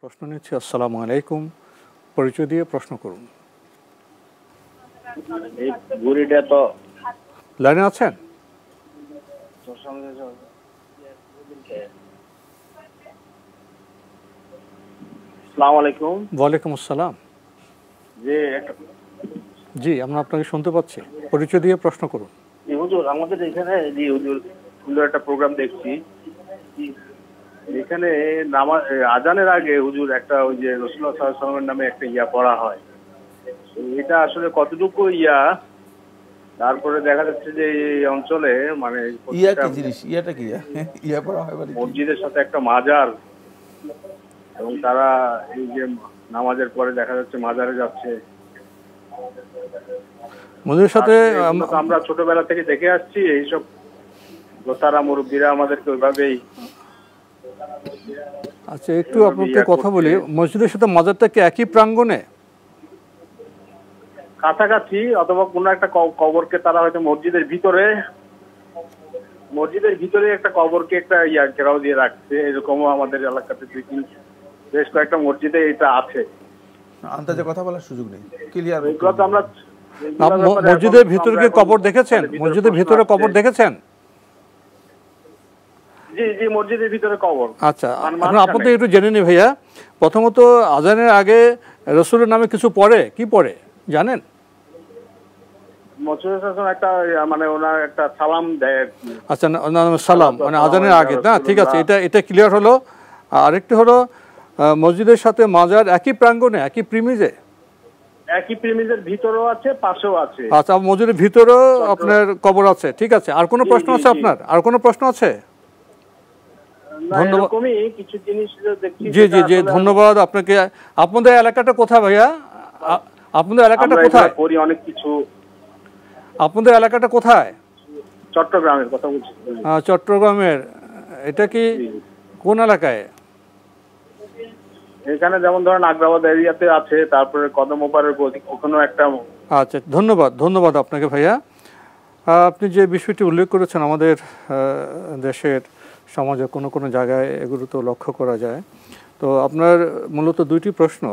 প্রশ্ন নিচ্ছি। আসসালামু আলাইকুম, পরিচয় দিয়ে প্রশ্ন করুন। এই বুড়িটা তো লাইনে আছেন? আসসালামু আলাইকুম। ওয়ালাইকুম আসসালাম। যে জি, আমরা আপনাকে শুনতে পাচ্ছি। পরিচয় দিয়ে প্রশ্ন করুন। হুজুর, আমাদের এখানে যে হুজুর সুন্দর একটা প্রোগ্রাম দেখছি, এখানে নামাজ আজানের আগে হুজুর একটা ওই যে রাসূলুল্লাহ সাল্লাল্লাহু আলাইহি ওয়াসাল্লামের নামে একটা পড়া হয়। এটা আসলে কতটুকু তারপরে দেখা যাচ্ছে যে এই অঞ্চলে মানে কি জিনিস ইয়াটা কি পড়া হয় মসজিদের সাথে একটা মাজার, এবং তারা এই যে নামাজের পরে দেখা যাচ্ছে মাজারে যাচ্ছে। মসজিদের সাথে আমরা ছোটবেলা থেকে দেখে আসছি, এইসব গোসারা মুরব্বীরা আমাদেরকে ওইভাবেই। আচ্ছা, একটু আপনাকে কথা বলি। মসজিদের সাথে মাজারটা কি একই প্রাঙ্গণে? কাছাকাছি, অথবা কোনো একটা কবরকে তারা হয়তো মসজিদের ভিতরে একটা কবরকে একটা ঘেরাও দিয়ে রাখছে। এরকমও আমাদের এলাকাতে বেশ কয়েকটা মসজিদে এটা আছে। আন্দাজে কথা বলার সুযোগ নেই, ক্লিয়ার। আমরা মসজিদের ভিতরে কি কবর দেখেছেন? মসজিদের ভিতরে কবর দেখেছেন? জি জি, মসজিদের ভিতরে কবর। আচ্ছা, এখন আপনাদের একটু জেনে নি ভাইয়া। প্রথমত আজানের আগে রাসূলের নামে কিছু পড়ে, কি পড়ে জানেন? একটা মানে ওনার একটা সালাম দেয়। আচ্ছা, সালাম মানে আজানের আগে না? ঠিক আছে, এটা ক্লিয়ার হলো। আরেকটি হলো, মসজিদের সাথে মাজার একই প্রাঙ্গণে, একই প্রিমিজে? একই প্রিমিজের ভিতরেও আছে, পাশেও আছে। আচ্ছা, মসজিদের ভিতরেও আপনার কবর আছে। ঠিক আছে, আর কোনো প্রশ্ন আছে আপনার? আর কোনো প্রশ্ন আছে? ধন্যবাদ। জি জি জি, ধন্যবাদ আপনাকে। আপনাদের এলাকাটা কোথায় ভাইয়া? আপনাদের এলাকাটা কোথায়? অনেক কিছু। আপনাদের এলাকাটা কোথায়? চট্টগ্রামের কথা বলছি। চট্টগ্রামের। এটা কি কোন এলাকায়? এখানে যেমন ধরেন আগ্রাবাদ এরিয়াতে আছে, তারপরে কদমপাড়ের ওখানেও একটা। আচ্ছা, ধন্যবাদ আপনাকে ভাইয়া। আপনি যে বিষয়টি উল্লেখ করেছেন, আমাদের দেশের সমাজে কোনো কোনো জায়গায় এগুলো তো লক্ষ্য করা যায়। তো আপনার মূলত দুইটি প্রশ্ন।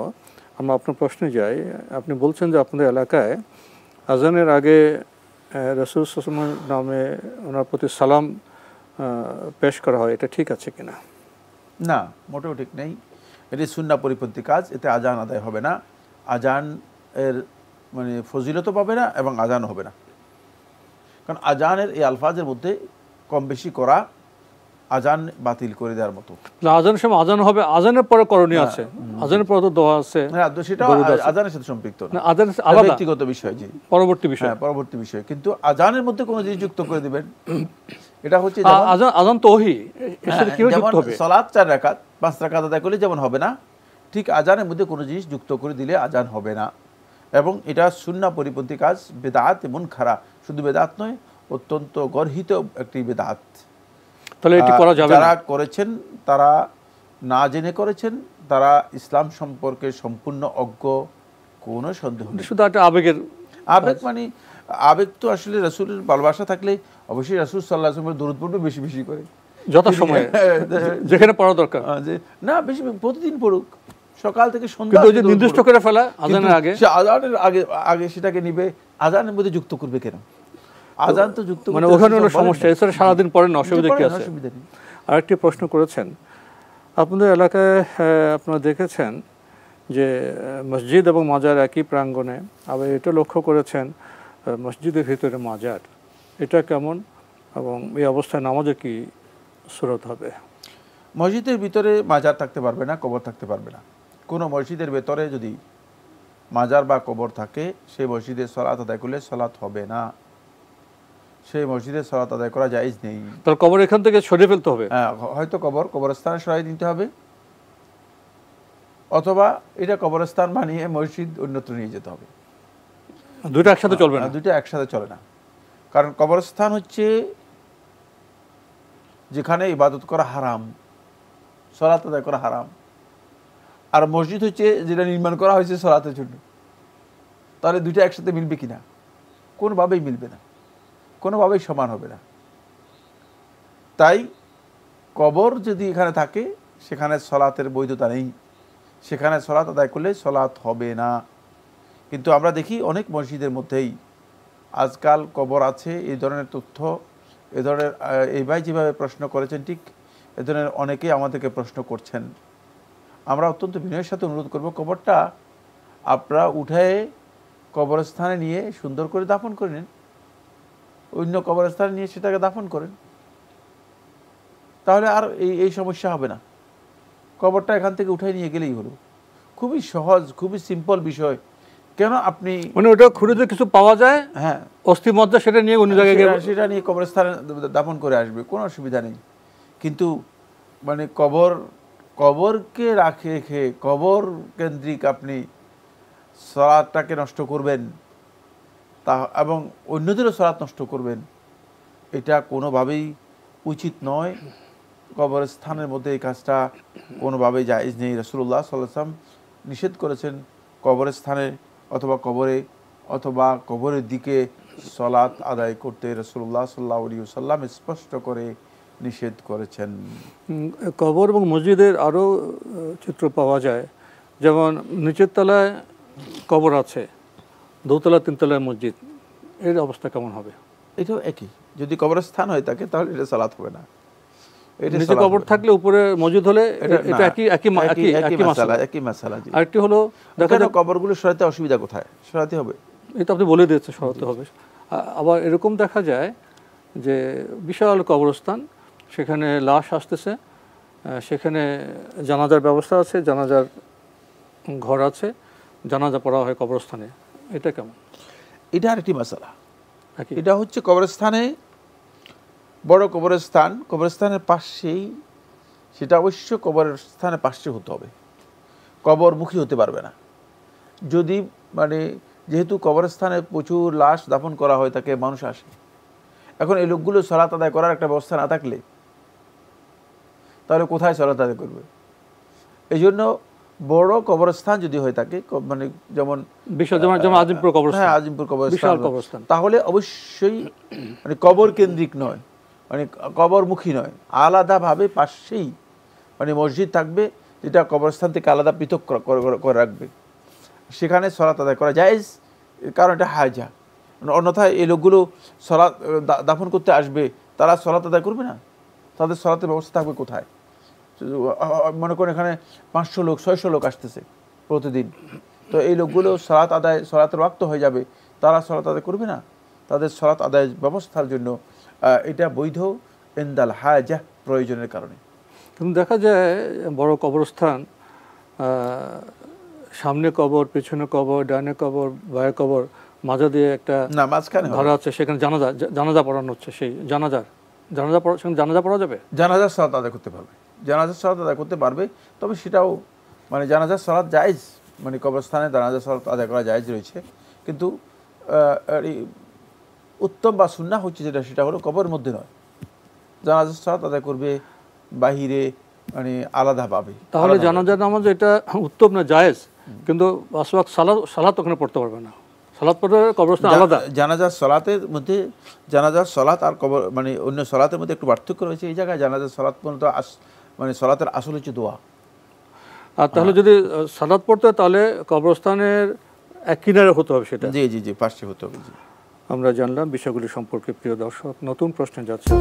আমরা আপনার প্রশ্নে যাই। আপনি বলছেন যে আপনাদের এলাকায় আজানের আগে রাসূল সাল্লাল্লাহু আলাইহি ওয়াসাল্লামের নামে ওনার প্রতি সালাম পেশ করা হয়, এটা ঠিক আছে কিনা? না, মোটেও ঠিক নেই। এটি সুন্নাহ পরিপন্থী কাজ। এতে আজান আদায় হবে না, আজান এর মানে ফজিলতও পাবে না এবং আজানও হবে না। কারণ আজানের এই আলফাজের মধ্যে কম বেশি করা আজান বাতিল করে দেওয়ার মতো। আজানের সময় আজান হবে, আজানের পরে করণীয় আছে, আজানের পরে তো দোয়া আছে, সেটা আজানের সাথে সম্পৃক্ত না, আজানের আলাদা ব্যক্তিগত বিষয়। জি, পরবর্তী বিষয়। কিন্তু আজানের মধ্যে কোনো জিনিস যুক্ত করে দিবেন, এটা হচ্ছে আজান তো ওহী, এর সাথে কিভাবে যুক্ত হবে? সালাত 4 রাকাত 5 রাকাত আদায় করলে যেমন হবে না, ঠিক আজানের মধ্যে কোনো জিনিস যুক্ত করে দিলে আজান হবে না। এবং এটা সুন্নাহ পরিপন্থী কাজ, বেদাত এমন খারাপ, শুধু বেদাত নয়, অত্যন্ত গর্হিত একটি বেদাত। তাহলে এটি করা যাবে না। যারা করেছেন তারা না জেনে করেছেন, তারা ইসলাম সম্পর্কে সম্পূর্ণ অজ্ঞ, কোনো সন্দেহ নেই। শুধু একটা আবেগ, মানে আবেগ তো আসলে রাসূলের ভালোবাসা থাকলে অবশ্যই রাসূল সাল্লাল্লাহু আলাইহি ওয়াসাল্লাম দরুদ পড়বে বেশি বেশি করে, যথাসময়ে যেখানে পড়া দরকার। যে না বেশি প্রতিদিন পড়ুক, সকাল থেকে সন্ধ্যা। কিন্তু ওই যে নির্দিষ্ট করে ফেলা আজানের আগে, সে আজানের আগে সেটাকে নিবে, আজানের মধ্যে যুক্ত করবে কেন? আজান তো যুক্ত মানে ওখানে হলো সমস্যা। এছাড়া সারাদিন পড়েন, অসুবিধা কি আছে? আরেকটি প্রশ্ন করেছেন, আপনাদের এলাকায় আপনারা দেখেছেন যে মসজিদ এবং মাজার একই প্রাঙ্গণে, আবার এটা লক্ষ্য করেছেন মসজিদের ভিতরে মাজার, এটা কেমন এবং এই অবস্থায় নামাজে কি সুরত হবে? মসজিদের ভিতরে মাজার থাকতে পারবে না, কবর থাকতে পারবে না। কোনো মসজিদের ভেতরে যদি মাজার বা কবর থাকে, সেই মসজিদে সালাত আদায় করলে সালাত হবে না, সেই মসজিদে সালাত আদায় করা জায়েজ নেই। তার কবর এখান থেকে সরিয়ে ফেলতে হবে। হ্যাঁ, হয়তো কবরস্থানে সরাই দিতে হবে, অথবা এটা কবরস্থান বানিয়ে মসজিদ অন্যত্র নিয়ে যেতে হবে। দুটো একসাথে চলবে না। দুটো একসাথে চলে না। কারণ কবরস্থান হচ্ছে যেখানে ইবাদত করা হারাম, সালাত আদায় করা হারাম, আর মসজিদ হচ্ছে যেটা নির্মাণ করা হয়েছে সালাতের জন্য। তাহলে দুটো একসাথে মিলবে কিনা? কোনোভাবেই মিলবে না, কোনোভাবেই সমান হবে না। তাই কবর যদি এখানে থাকে, সেখানে সালাতের বৈধতা নেই। সেখানে সলাত আদায় করলে সলাত হবে না। কিন্তু আমরা দেখি অনেক মসজিদের মধ্যেই আজকাল কবর আছে, এই ধরনের তথ্য, এ ধরনের এই ভাই যেভাবে প্রশ্ন করেছেন ঠিক এ ধরনের অনেকেই আমাদেরকে প্রশ্ন করছেন। আমরা অত্যন্ত বিনয়ের সাথে অনুরোধ করব, কবরটা আপনারা উঠে কবরস্থানে নিয়ে সুন্দর করে দাফন করে নিন, অন্য কবরস্থানে নিয়ে সেটাকে দাফন করেন, তাহলে আর এই সমস্যা হবে না। কবরটা এখান থেকে উঠাই নিয়ে গেলেই হলো। খুবই সহজ, খুবই সিম্পল বিষয়। কেন আপনি মানে ওটা খুঁড়ে কিছু পাওয়া যায়, হ্যাঁ, অস্থি মজ্জা, সেটা নিয়ে অন্য জায়গায় সেটা নিয়ে কবরস্থানে দাফন করে আসবে, কোনো অসুবিধা নেই। কিন্তু মানে কবরকে রেখে কবর কেন্দ্রিক আপনি সলাতটাকে নষ্ট করবেন তা, এবং অন্যদেরও সলাত নষ্ট করবেন, এটা কোনোভাবেই উচিত নয়। কবরস্থানের মধ্যে এই কাজটা কোনোভাবেই জায়েজ নেই। রাসূলুল্লাহ সাল্লাল্লাহু আলাইহি ওয়াসাল্লাম নিষেধ করেছেন কবরস্থানে অথবা কবরে অথবা কবরের দিকে সলাত আদায় করতে। রাসূলুল্লাহ সাল্লাল্লাহু আলাইহি ওয়াসাল্লাম স্পষ্ট করে নিষেধ করেছেন। কবর এবং মসজিদের আরও চিত্র পাওয়া যায়, যেমন নিচের তলায় কবর আছে, দোতলা তিনতলায় মসজিদ, এর অবস্থা কেমন হবে? এটাও একই, যদি কবরস্থান হয়ে থাকে তাহলে এটা সালাত হবে না। নিচে কবর থাকলে উপরে মসজিদ হলে এটা একই মাসালা। আরেকটি হলো, দেখা যায় কবরগুলো সরাতে অসুবিধা কোথায়? সরাতে হবে, এটা আপনি বলে দিয়েছে, সরাতে হবে। আবার এরকম দেখা যায় যে বিশাল কবরস্থান, সেখানে লাশ আসতেছে, সেখানে জানাজার ব্যবস্থা আছে, জানাজার ঘর আছে, জানাজা পড়া হয় কবরস্থানে, এটা কেমন? এটা আরেকটি মাসালা। এটা হচ্ছে কবরস্থানে, বড় কবরস্থানের পাশেই, সেটা অবশ্য কবরস্থানের পাশে হতে হবে, কবরমুখী হতে পারবে না। যদি মানে যেহেতু কবরস্থানে প্রচুর লাশ দাফন করা হয় থাকে, মানুষ আসে, এখন এই লোকগুলো সালাত আদায় করার একটা ব্যবস্থা না থাকলে তাহলে কোথায় সালাত আদায় করবে? এই জন্য বড় কবরস্থান যদি হয়ে থাকে, মানে যেমন আজিমপুর কবরস্থান, হ্যাঁ আজিমপুর কবরস্থান, তাহলে অবশ্যই মানে কবর কেন্দ্রিক নয়, মানে কবরমুখী নয়, আলাদাভাবে পাশেই মানে মসজিদ থাকবে, যেটা কবরস্থান থেকে আলাদা পৃথক করে রাখবে, সেখানে সালাত আদায় করা জায়েজ। কারণ এটা হাজা, অন্যথায় এই লোকগুলো সালাত দাফন করতে আসবে, তারা সালাত আদায় করবে না, তাদের সালাতের ব্যবস্থা থাকবে কোথায়? মনে করেন এখানে 500 লোক 600 লোক আসতেছে প্রতিদিন, তো এই লোকগুলো সালাতের ওয়াক্ত হয়ে যাবে, তারা সালাত আদায় করবে না। তাদের সালাত আদায়ের ব্যবস্থার জন্য এটা বৈধ ইনদাল হাজা, প্রয়োজনের কারণে। কিন্তু দেখা যায় বড় কবরস্থান, সামনে কবর, পেছনে কবর, ডানে কবর, বায়ে কবর, মাঝে দিয়ে একটা মাঝখানে ধরা আছে, সেখানে জানাজা পড়ানো হচ্ছে, সেই জানাজা পড়া যাবে, জানাজার সালাত আদায় করতে পারবে, জানাজার সালাত আদায় করতে পারবে। তবে সেটাও মানে জানাজার সালাত জায়েজ, মানে কবরস্থানে জানাজার সালাত আদায় করা জায়েজ রয়েছে, কিন্তু উত্তম বা সুন্নাহ হচ্ছে যেটা, সেটা হলো কবরের মধ্যে নয়, জানাজার সালাত আদায় করবে বাহিরে, মানে আলাদা পাবে। তাহলে জানাজার নামাজ এটা উত্তম না, জায়েজ, কিন্তু সালাত ওখানে পড়তে পারবে না, সালাত পড়তে কবরস্থান আলাদা। জানাজার সালাতের মধ্যে, জানাজার সালাত আর কবর মানে অন্য সালাতের মধ্যে একটু পার্থক্য রয়েছে। এই জায়গায় জানাজার সালাত পর্যন্ত মানে সালাতের আসল হচ্ছে দোয়া। আর তাহলে যদি সালাত পড়তে হয় তাহলে কবরস্থানের এক কিনারে হতে হবে, সেটা জি জি জি পাশে হতে হবে। আমরা জানলাম বিষয়গুলি সম্পর্কে। প্রিয় দর্শক, নতুন প্রশ্নে যাচ্ছে।